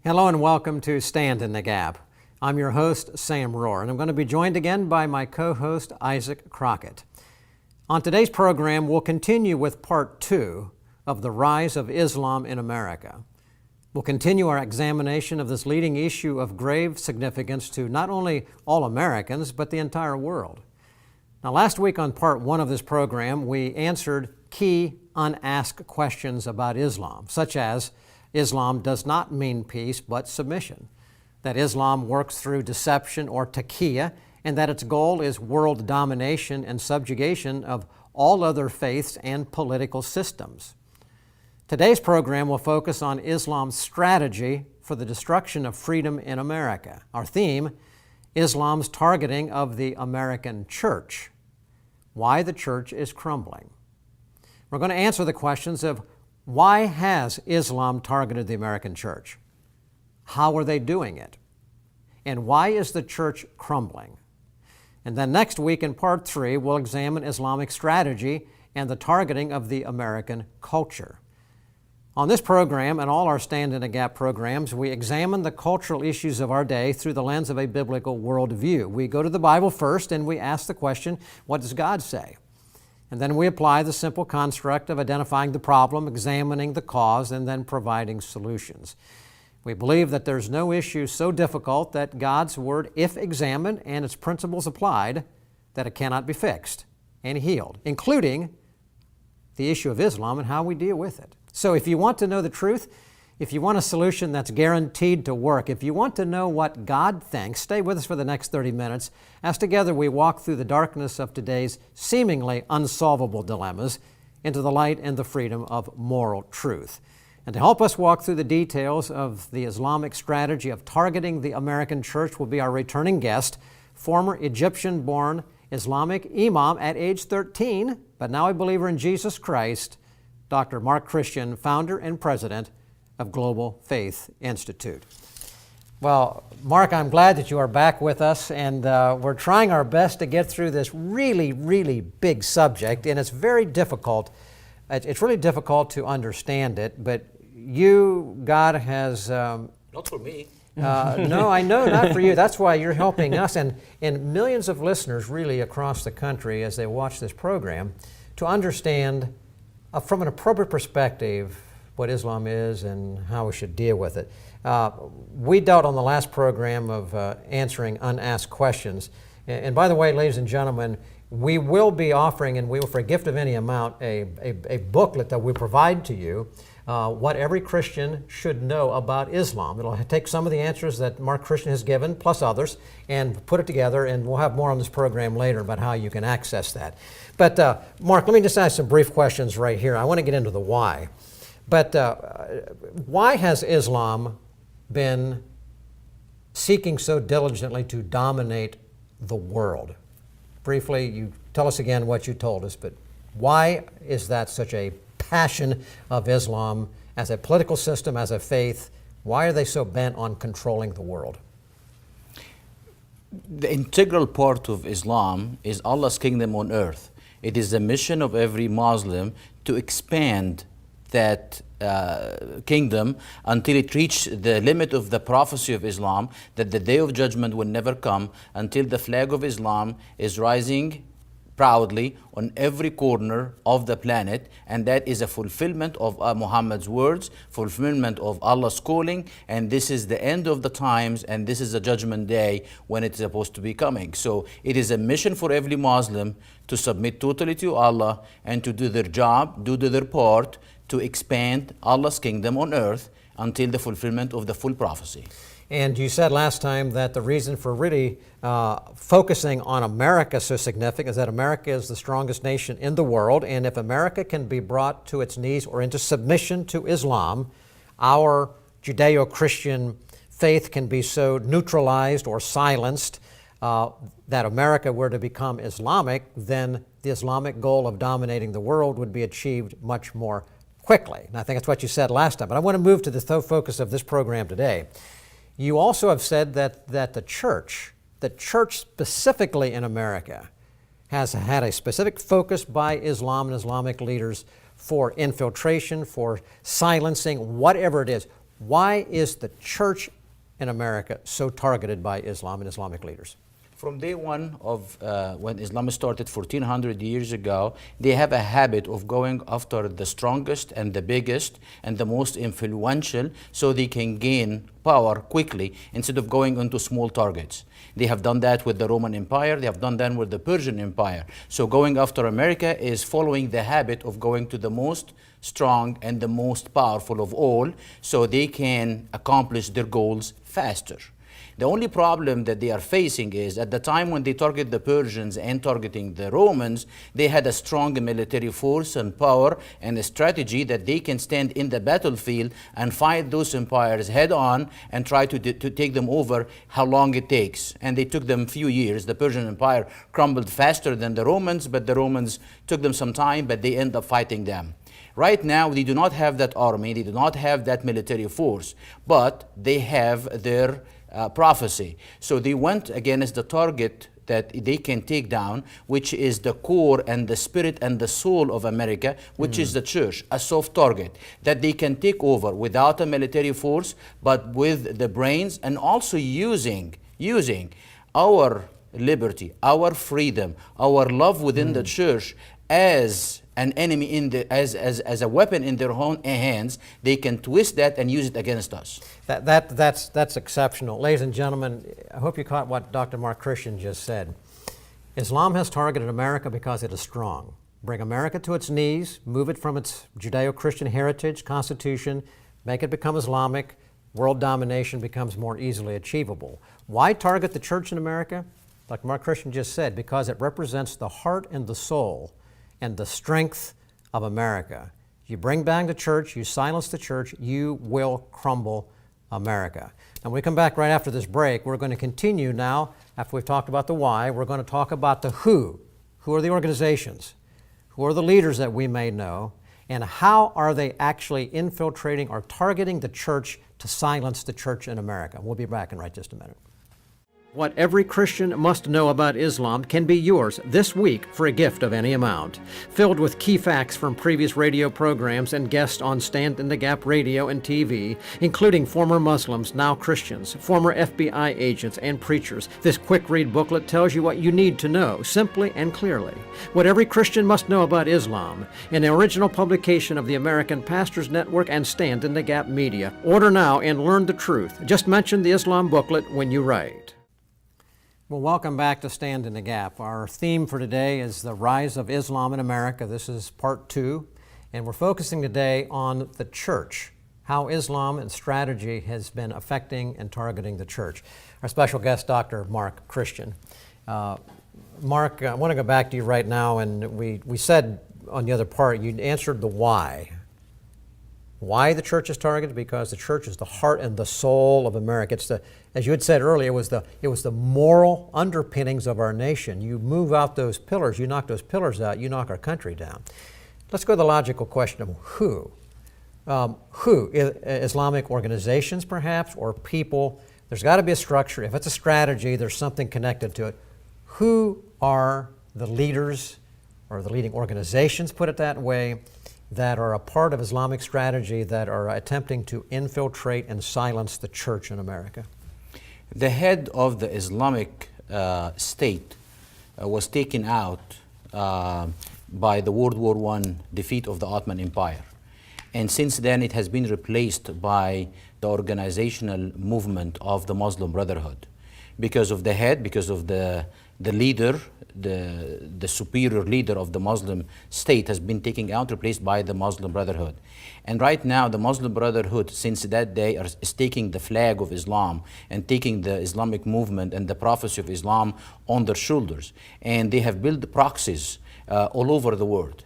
Hello and welcome to Stand in the Gap. I'm your host, Sam Rohrer, and I'm going to be joined again by my co-host, Isaac Crockett. On today's program, we'll continue with part 2 of the rise of Islam in America. We'll continue our examination of this leading issue of grave significance to not only all Americans, but the entire world. Now, last week on part 1 of this program, we answered key unasked questions about Islam, such as Islam does not mean peace but submission, that Islam works through deception or taqiyya, and that its goal is world domination and subjugation of all other faiths and political systems. Today's program will focus on Islam's strategy for the destruction of freedom in America. Our theme, Islam's targeting of the American church, why the church is crumbling. We're going to answer the questions of why has Islam targeted the American church? How are they doing it? And why is the church crumbling? And then next week in part 3, we'll examine Islamic strategy and the targeting of the American culture. On this program and all our Stand in the Gap programs, we examine the cultural issues of our day through the lens of a biblical worldview. We go to the Bible first and we ask the question, what does God say? And then we apply the simple construct of identifying the problem, examining the cause, and then providing solutions. We believe that there's no issue so difficult that God's Word, if examined and its principles applied, that it cannot be fixed and healed, including the issue of Islam and how we deal with it. So if you want to know the truth, if you want a solution that's guaranteed to work, if you want to know what God thinks, stay with us for the next 30 minutes as together we walk through the darkness of today's seemingly unsolvable dilemmas into the light and the freedom of moral truth. And to help us walk through the details of the Islamic strategy of targeting the American church will be our returning guest, former Egyptian-born Islamic Imam at age 13, but now a believer in Jesus Christ, Dr. Mark Christian, founder and president of Global Faith Institute. Well, Mark, I'm glad that you are back with us, and we're trying our best to get through this really, really big subject, and it's very difficult. It's really difficult to understand it, but God has... Not for me. No, I know, not for you. That's why you're helping us and millions of listeners really across the country as they watch this program to understand from an appropriate perspective what Islam is and how we should deal with it. We dealt on the last program of answering unasked questions. And by the way, ladies and gentlemen, we will be offering, and we will, for a gift of any amount, a booklet that we provide to you, what every Christian should know about Islam. It'll take some of the answers that Mark Christian has given, plus others, and put it together, and we'll have more on this program later about how you can access that. But Mark, let me just ask some brief questions right here. I want to get into the why. But why has Islam been seeking so diligently to dominate the world? Briefly, you tell us again what you told us, but why is that such a passion of Islam as a political system, as a faith? Why are they so bent on controlling the world? The integral part of Islam is Allah's kingdom on earth. It is the mission of every Muslim to expand that kingdom until it reached the limit of the prophecy of Islam, that the day of judgment will never come until the flag of Islam is rising proudly on every corner of the planet, and that is a fulfillment of Muhammad's words, fulfillment of Allah's calling, and this is the end of the times, and this is the judgment day when it's supposed to be coming. So it is a mission for every Muslim to submit totally to Allah and to do their job, do their part, to expand Allah's kingdom on earth until the fulfillment of the full prophecy. And you said last time that the reason for really focusing on America so significant is that America is the strongest nation in the world, and if America can be brought to its knees or into submission to Islam, our Judeo-Christian faith can be so neutralized or silenced that America were to become Islamic, then the Islamic goal of dominating the world would be achieved much more quickly. And I think that's what you said last time. But I want to move to the focus of this program today. You also have said that the church specifically in America, has had a specific focus by Islam and Islamic leaders for infiltration, for silencing, whatever it is. Why is the church in America so targeted by Islam and Islamic leaders? From day one of when Islam started 1400 years ago, they have a habit of going after the strongest and the biggest and the most influential so they can gain power quickly instead of going into small targets. They have done that with the Roman Empire, they have done that with the Persian Empire. So going after America is following the habit of going to the most strong and the most powerful of all so they can accomplish their goals faster. The only problem that they are facing is at the time when they target the Persians and targeting the Romans, they had a strong military force and power and a strategy that they can stand in the battlefield and fight those empires head on and try to take them over how long it takes. And they took them a few years. The Persian Empire crumbled faster than the Romans, but the Romans took them some time, but they end up fighting them. Right now, they do not have that army, they do not have that military force, but they have their prophecy. So they went against the target that they can take down, which is the core and the spirit and the soul of America, which is the church, a soft target that they can take over without a military force, but with the brains and also using our liberty, our freedom, our love within the church as an enemy as a weapon in their own hands. They can twist that and use it against us. That's exceptional. Ladies and gentlemen, I hope you caught what Dr. Mark Christian just said. Islam has targeted America because it is strong. Bring America to its knees, move it from its Judeo-Christian heritage, constitution, make it become Islamic, world domination becomes more easily achievable. Why target the church in America? Like Mark Christian just said, because it represents the heart and the soul and the strength of America. You bring down the church, you silence the church, you will crumble America. And when we come back right after this break, we're going to continue now, after we've talked about the why, we're going to talk about the who. Who are the organizations? Who are the leaders that we may know? And how are they actually infiltrating or targeting the church to silence the church in America? We'll be back in right just a minute. What every Christian must know about Islam can be yours this week for a gift of any amount. Filled with key facts from previous radio programs and guests on Stand in the Gap radio and TV, including former Muslims, now Christians, former FBI agents, and preachers, this quick read booklet tells you what you need to know, simply and clearly. What every Christian must know about Islam, an original publication of the American Pastors Network and Stand in the Gap Media. Order now and learn the truth. Just mention the Islam booklet when you write. Well, welcome back to Stand in the Gap. Our theme for today is the rise of Islam in America. This is part 2, and we're focusing today on the church, how Islam and strategy has been affecting and targeting the church. Our special guest, Dr. Mark Christian. Mark, I want to go back to you right now, and we said on the other part, you answered the why. Why the church is targeted? Because the church is the heart and the soul of America. It's the, as you had said earlier, it was the moral underpinnings of our nation. You move out those pillars, you knock those pillars out, you knock our country down. Let's go to the logical question of who. Who? Islamic organizations, perhaps, or people? There's got to be a structure. If it's a strategy, there's something connected to it. Who are the leaders or the leading organizations, put it that way, that are a part of Islamic strategy that are attempting to infiltrate and silence the church in America? The head of the Islamic state was taken out by the World War I defeat of the Ottoman Empire. And since then it has been replaced by the organizational movement of the Muslim Brotherhood. Because of the head, because of the leader, the superior leader of the Muslim state has been taken out, replaced by the Muslim Brotherhood. And right now the Muslim Brotherhood, since that day, is taking the flag of Islam and taking the Islamic movement and the prophecy of Islam on their shoulders. And they have built proxies all over the world.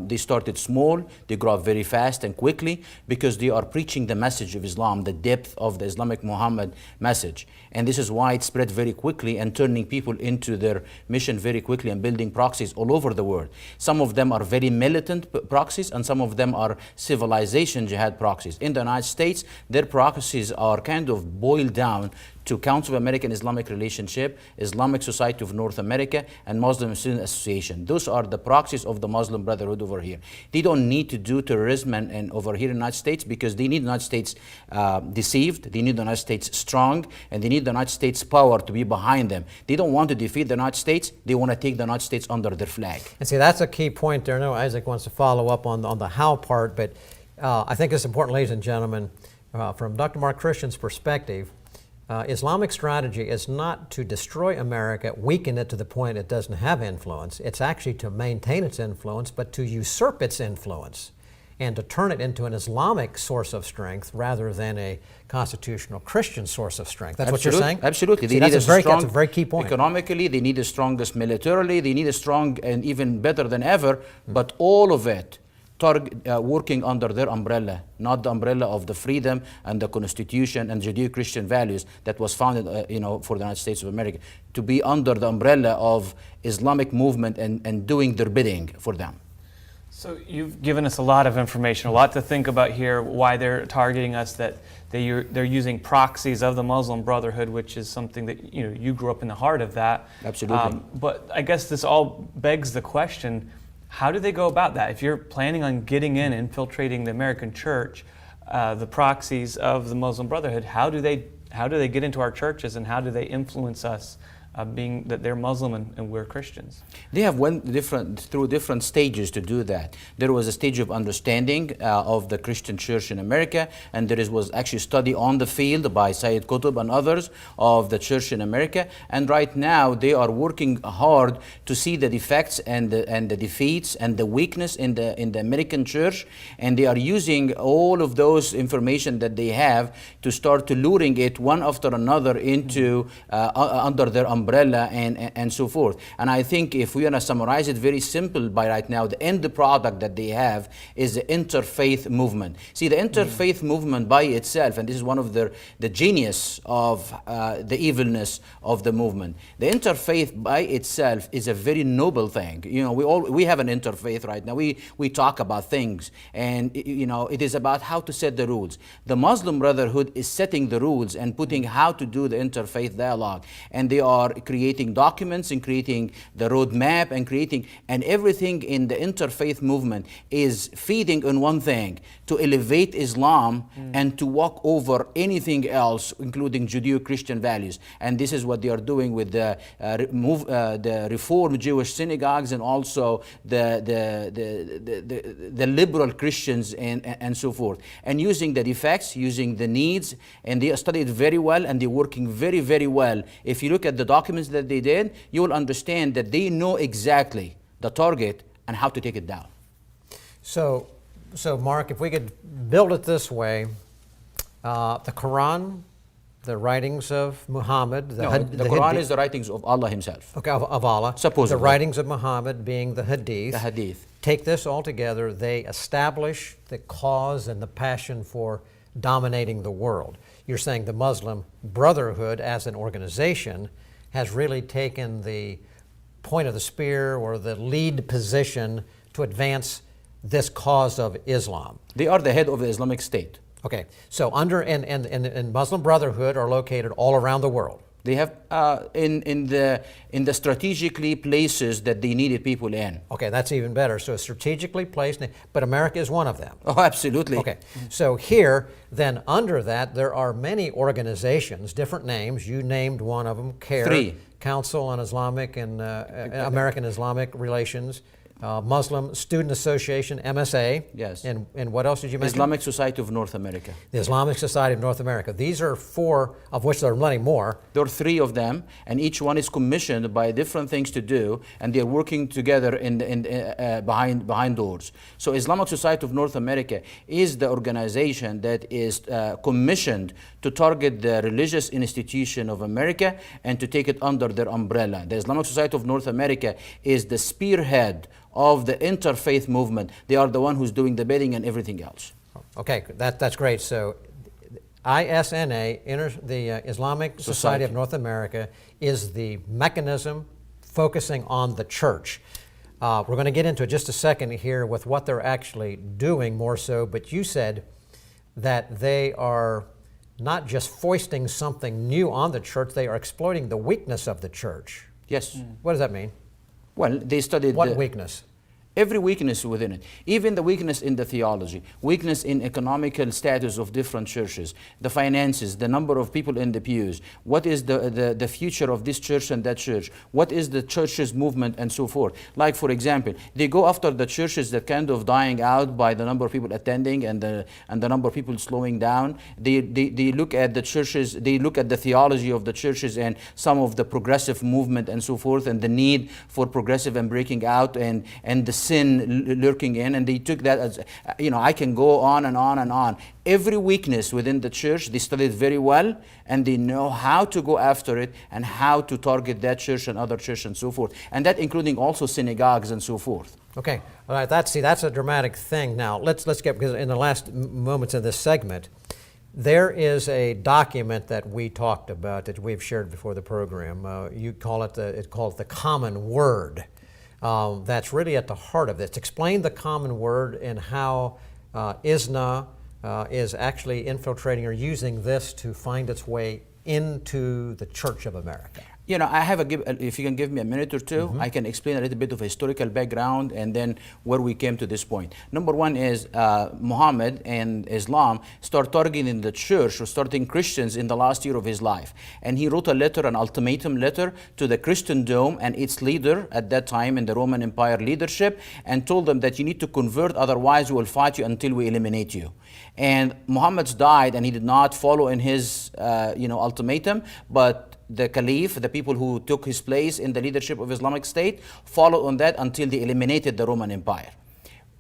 They started small, they grow up very fast and quickly because they are preaching the message of Islam, the depth of the Islamic Muhammad message. And this is why it spread very quickly and turning people into their mission very quickly and building proxies all over the world. Some of them are very militant proxies, and some of them are civilization jihad proxies. In the United States, their proxies are kind of boiled down to Council of American Islamic Relationship, Islamic Society of North America, and Muslim Student Association. Those are the proxies of the Muslim Brotherhood over here. They don't need to do terrorism and over here in the United States, because they need the United States deceived, they need the United States strong, and they need the United States power to be behind them. They don't want to defeat the United States, they want to take the United States under their flag. And see, that's a key point there. I know Isaac wants to follow up on the how part, but I think it's important, ladies and gentlemen, from Dr. Mark Christian's perspective, Islamic strategy is not to destroy America, weaken it to the point it doesn't have influence. It's actually to maintain its influence, but to usurp its influence and to turn it into an Islamic source of strength rather than a constitutional Christian source of strength. That's what you're saying? Absolutely. See, that's a very key point. Economically, they need the strongest militarily, they need a strong and even better than ever, but all of it working under their umbrella, not the umbrella of the freedom and the Constitution and Judeo-Christian values that was founded, for the United States of America, to be under the umbrella of Islamic movement and doing their bidding for them. So you've given us a lot of information, a lot to think about here, why they're targeting us, that they're using proxies of the Muslim Brotherhood, which is something that you grew up in the heart of that. Absolutely. But I guess this all begs the question, how do they go about that? If you're planning on getting in, infiltrating the American church, the proxies of the Muslim Brotherhood, how do they get into our churches, and how do they influence us, being that they're Muslim and we're Christians? They have went through different stages to do that. There was a stage of understanding of the Christian church in America, and there was actually study on the field by Sayyid Qutb and others of the church in America. And right now they are working hard to see the defects and the defeats and the weakness in the American church, and they are using all of those information that they have to start to luring it one after another into under their umbrella and so forth. And I think if we want to summarize it very simple by right now, the end product that they have is the interfaith movement. See, the interfaith movement by itself, and this is one of the genius of the evilness of the movement. The interfaith by itself is a very noble thing. We have an interfaith right now. We talk about things, and it is about how to set the rules. The Muslim Brotherhood is setting the rules and putting how to do the interfaith dialogue, and they are creating documents and creating the roadmap and everything in the interfaith movement is feeding on one thing: to elevate Islam and to walk over anything else, including Judeo-Christian values. And this is what they are doing with the Reform Jewish synagogues, and also the liberal Christians and so forth, and using the defects, using the needs, and they studied very well, and they're working very, very well. If you look at the documents that they did, you will understand that they know exactly the target and how to take it down. So Mark, if we could build it this way, the Quran, the writings of Muhammad. The Quran is the writings of Allah himself. Okay, of Allah. Supposedly. The writings of Muhammad being the Hadith. The Hadith. Take this all together, they establish the cause and the passion for dominating the world. You're saying the Muslim Brotherhood as an organization has really taken the point of the spear or the lead position to advance this cause of Islam. They are the head of the Islamic State. Okay, so and Muslim Brotherhood are located all around the world. They have in the strategically places that they needed people in. Okay, that's even better. So strategically placed, but America is one of them. Oh, absolutely. Okay, so here, then under that, there are many organizations, different names. You named one of them, CARE. 3. Council on Islamic and American Islamic Relations. Muslim Student Association, MSA. Yes. And what else did you mention? Islamic Society of North America. The Islamic Society of North America. These are 4, of which there are many more. There are 3 of them, and each one is commissioned by different things to do, and they're working together behind doors. So Islamic Society of North America is the organization that is commissioned to target the religious institution of America and to take it under their umbrella. The Islamic Society of North America is the spearhead of the interfaith movement. They are the one who's doing the bidding and everything else. Okay, that's great. So ISNA, the Islamic Society of North America, is the mechanism focusing on the church. We're going to get into it just a second here with what they're actually doing more so, but you said that they are not just foisting something new on the church, they are exploiting the weakness of the church. Yes. What does that mean? Well, they studied What weakness? every weakness within it, even the weakness in the theology, weakness in economical status of different churches, the finances, the number of people in the pews, what is the future of this church and that church, what is the church's movement, and so forth. Like, for example, they go after the churches that kind of dying out by the number of people attending and the number of people slowing down. They look at the churches, they look at the theology of the churches and some of the progressive movement and so forth, and the need for progressive and breaking out and the sin lurking in, and they took that as, I can go on and on and on. Every weakness within the church, they studied very well, and they know how to go after it and how to target that church and other church and so forth. And that including also synagogues and so forth. Okay, all right, that's a dramatic thing. Now, let's get, because in the last moments of this segment, there is a document that we talked about that we've shared before the program. You call it the Common Word. That's really at the heart of this. Explain the Common Word and how ISNA is actually infiltrating or using this to find its way into the Church of America. I have if you can give me a minute or two, I can explain a little bit of historical background and then where we came to this point. Number one is Muhammad and Islam start targeting the church or starting Christians in the last year of his life. And he wrote a letter, an ultimatum letter to the Christendom and its leader at that time in the Roman Empire leadership, and told them that you need to convert, otherwise we will fight you until we eliminate you. And Muhammad died and he did not follow in his ultimatum, but the Caliph, the people who took his place in the leadership of Islamic State, followed on that until they eliminated the Roman Empire.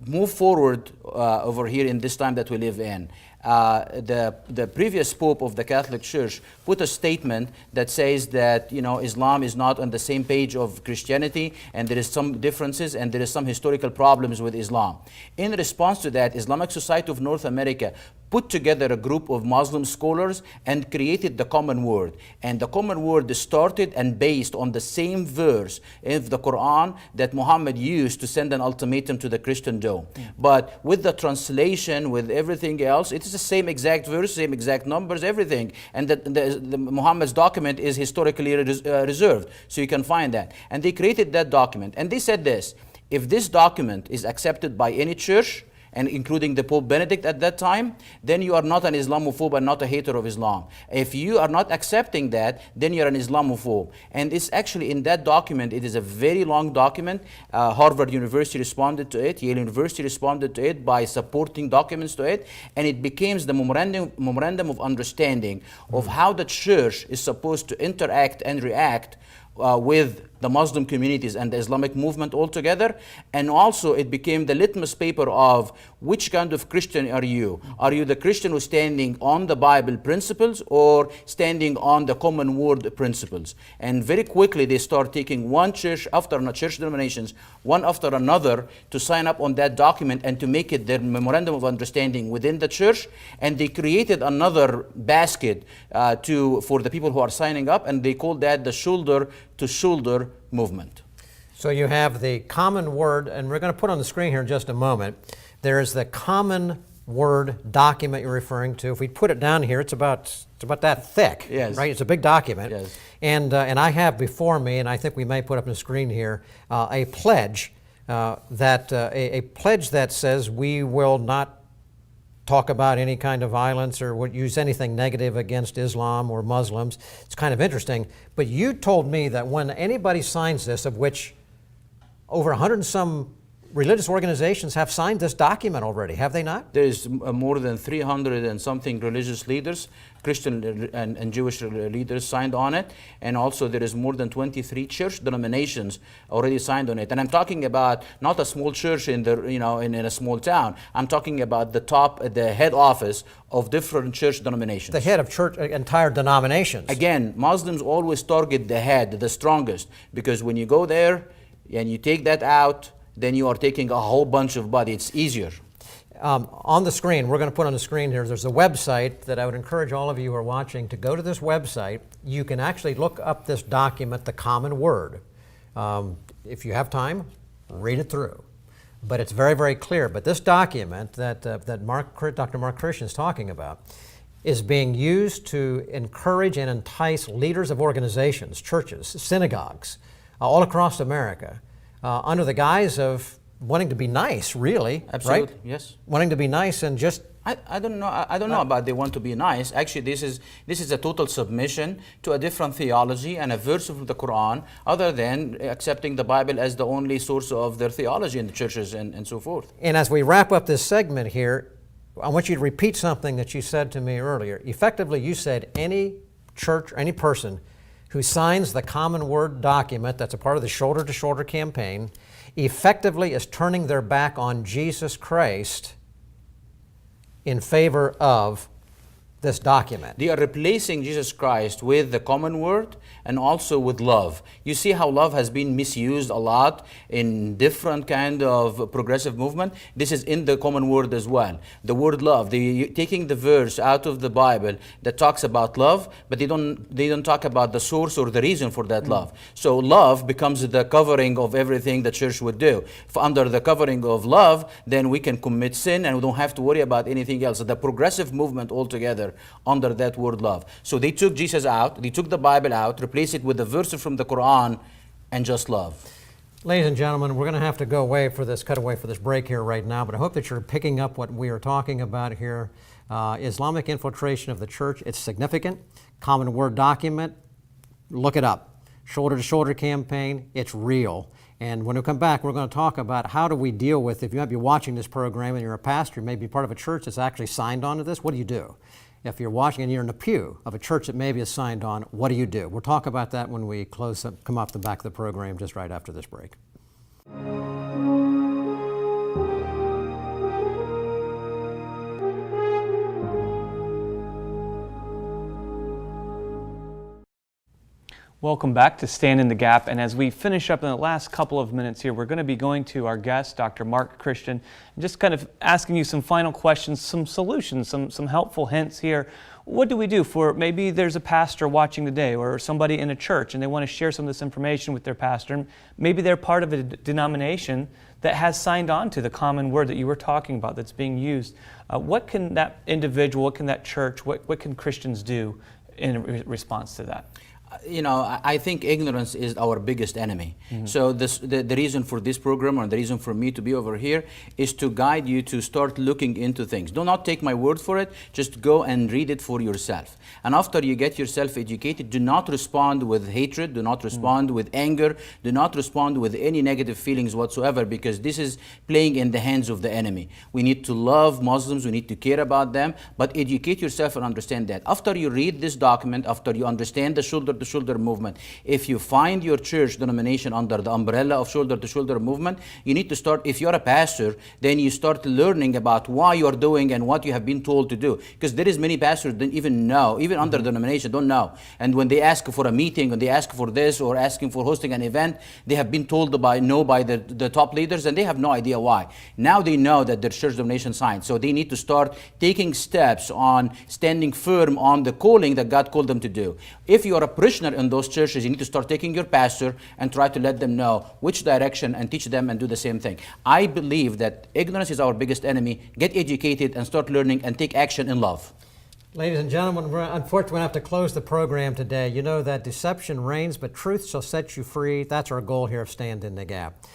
Move forward over here in this time that we live in. The previous Pope of the Catholic Church put a statement that says that Islam is not on the same page of Christianity, and there is some differences and there is some historical problems with Islam. In response to that, Islamic Society of North America put together a group of Muslim scholars and created the Common Word. And the Common Word started and based on the same verse in the Quran that Muhammad used to send an ultimatum to the Christendom. But with the translation, with everything else, it is the same exact verse, same exact numbers, everything. And the Muhammad's document is historically reserved, so you can find that. And they created that document. And they said this: if this document is accepted by any church, and including the Pope Benedict at that time, then you are not an Islamophobe and not a hater of Islam. If you are not accepting that, then you're an Islamophobe. And it's actually in that document, it is a very long document. Harvard University responded to it, Yale University responded to it by supporting documents to it, and it becomes the memorandum of understanding of how the church is supposed to interact and react with the Muslim communities and the Islamic movement altogether. And also it became the litmus paper of which kind of Christian are you? Are you the Christian who's standing on the Bible principles or standing on the Common Word principles? And very quickly they start taking one church after another, church denominations, one after another, to sign up on that document and to make it their memorandum of understanding within the church. And they created another basket for the people who are signing up, and they called that the shoulder-to-shoulder movement. So you have the Common Word, and we're going to put on the screen here in just a moment. There's the Common Word document you're referring to. If we put it down here, it's about that thick. Yes. Right? It's a big document. Yes. And I have before me, and I think we may put up on the screen here, a pledge a pledge that says we will not talk about any kind of violence or would use anything negative against Islam or Muslims. It's kind of interesting. But you told me that when anybody signs this, of which over 100 and some religious organizations have signed this document already, have they not? There is more than 300 and something religious leaders, Christian and Jewish leaders signed on it, and also there is more than 23 church denominations already signed on it. And I'm talking about not a small church in a small town. I'm talking about the head office of different church denominations. The head of church, entire denominations. Again, Muslims always target the head, the strongest, because when you go there and you take that out, then you are taking a whole bunch of body. It's easier. On the screen, we're going to put on the screen here, there's a website that I would encourage all of you who are watching to go to this website. You can actually look up this document, The Common Word. If you have time, read it through. But it's very, very clear. But this document that Dr. Mark Christian is talking about is being used to encourage and entice leaders of organizations, churches, synagogues, all across America, under the guise of wanting to be nice, really. Absolutely, right? yes. Wanting to be nice and just... I don't know. I don't know about they want to be nice. Actually, this is a total submission to a different theology and a verse from the Quran, other than accepting the Bible as the only source of their theology in the churches and so forth. And as we wrap up this segment here, I want you to repeat something that you said to me earlier. Effectively, you said any church, any person who signs the Common Word document that's a part of the Shoulder to Shoulder campaign effectively is turning their back on Jesus Christ in favor of this document. They are replacing Jesus Christ with the common word and also with love. You see how love has been misused a lot in different kind of progressive movement. This is in the common word as well. The word love, they taking the verse out of the Bible that talks about love, but they don't talk about the source or the reason for that love. So love becomes the covering of everything the church would do. If under the covering of love, then we can commit sin and we don't have to worry about anything else. So the progressive movement altogether under that word love. So they took Jesus out, they took the Bible out, replaced it with the verses from the Quran, and just love. Ladies and gentlemen, we're going to have to go away for this, cut away for this break here right now, but I hope that you're picking up what we are talking about here. Islamic infiltration of the church, it's significant. Common Word document, look it up. Shoulder to Shoulder campaign, it's real. And when we come back, we're going to talk about how do we deal with, if you might be watching this program and you're a pastor, maybe part of a church that's actually signed on to this, what do you do? If you're watching and you're in the pew of a church that maybe is signed on, what do you do? We'll talk about that when we come off the back of the program just right after this break. Welcome back to Stand in the Gap, and as we finish up in the last couple of minutes here, we're going to be going to our guest, Dr. Mark Christian, and just kind of asking you some final questions, some solutions, some helpful hints here. What do we do for, maybe there's a pastor watching today or somebody in a church and they want to share some of this information with their pastor, and maybe they're part of a denomination that has signed on to the common word that you were talking about that's being used. What can that individual, what can that church, what can Christians do in response to that? You know, I think ignorance is our biggest enemy. So the reason for this program, or the reason for me to be over here, is to guide you to start looking into things. Do not take my word for it, just go and read it for yourself. And after you get yourself educated, do not respond with hatred, do not respond with anger, do not respond with any negative feelings whatsoever, because this is playing in the hands of the enemy. We need to love Muslims, we need to care about them, but educate yourself and understand that. After you read this document, after you understand the shoulder-to-shoulder movement, if you find your church denomination under the umbrella of shoulder-to-shoulder movement, you need to start, if you're a pastor, then you start learning about why you're doing and what you have been told to do. Because there is many pastors don't even know, even under denomination, don't know. And when they ask for a meeting, when they ask for this or asking for hosting an event, they have been told by the top leaders, and they have no idea why. Now they know that their church denomination signed, so they need to start taking steps on standing firm on the calling that God called them to do. If you are a parishioner in those churches, you need to start taking your pastor and try to let them know which direction and teach them and do the same thing. I believe that ignorance is our biggest enemy. Get educated and start learning and take action in love. Ladies and gentlemen, we're unfortunately going to have to close the program today. You know that deception reigns, but truth shall set you free. That's our goal here of Stand in the Gap.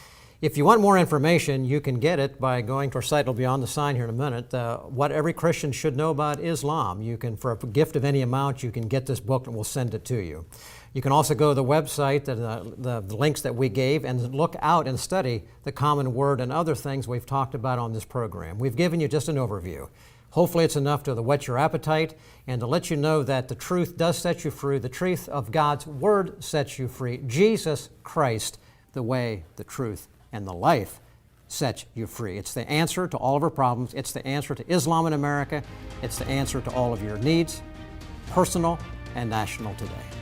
If you want more information, you can get it by going to our site. It'll be on the sign here in a minute. What every Christian should know about Islam. You can, for a gift of any amount, you can get this book and we'll send it to you. You can also go to the website, the links that we gave, and look out and study the common word and other things we've talked about on this program. We've given you just an overview. Hopefully it's enough to whet your appetite and to let you know that the truth does set you free. The truth of God's Word sets you free. Jesus Christ, the way, the truth, and the life sets you free. It's the answer to all of our problems. It's the answer to Islam in America. It's the answer to all of your needs, personal and national today.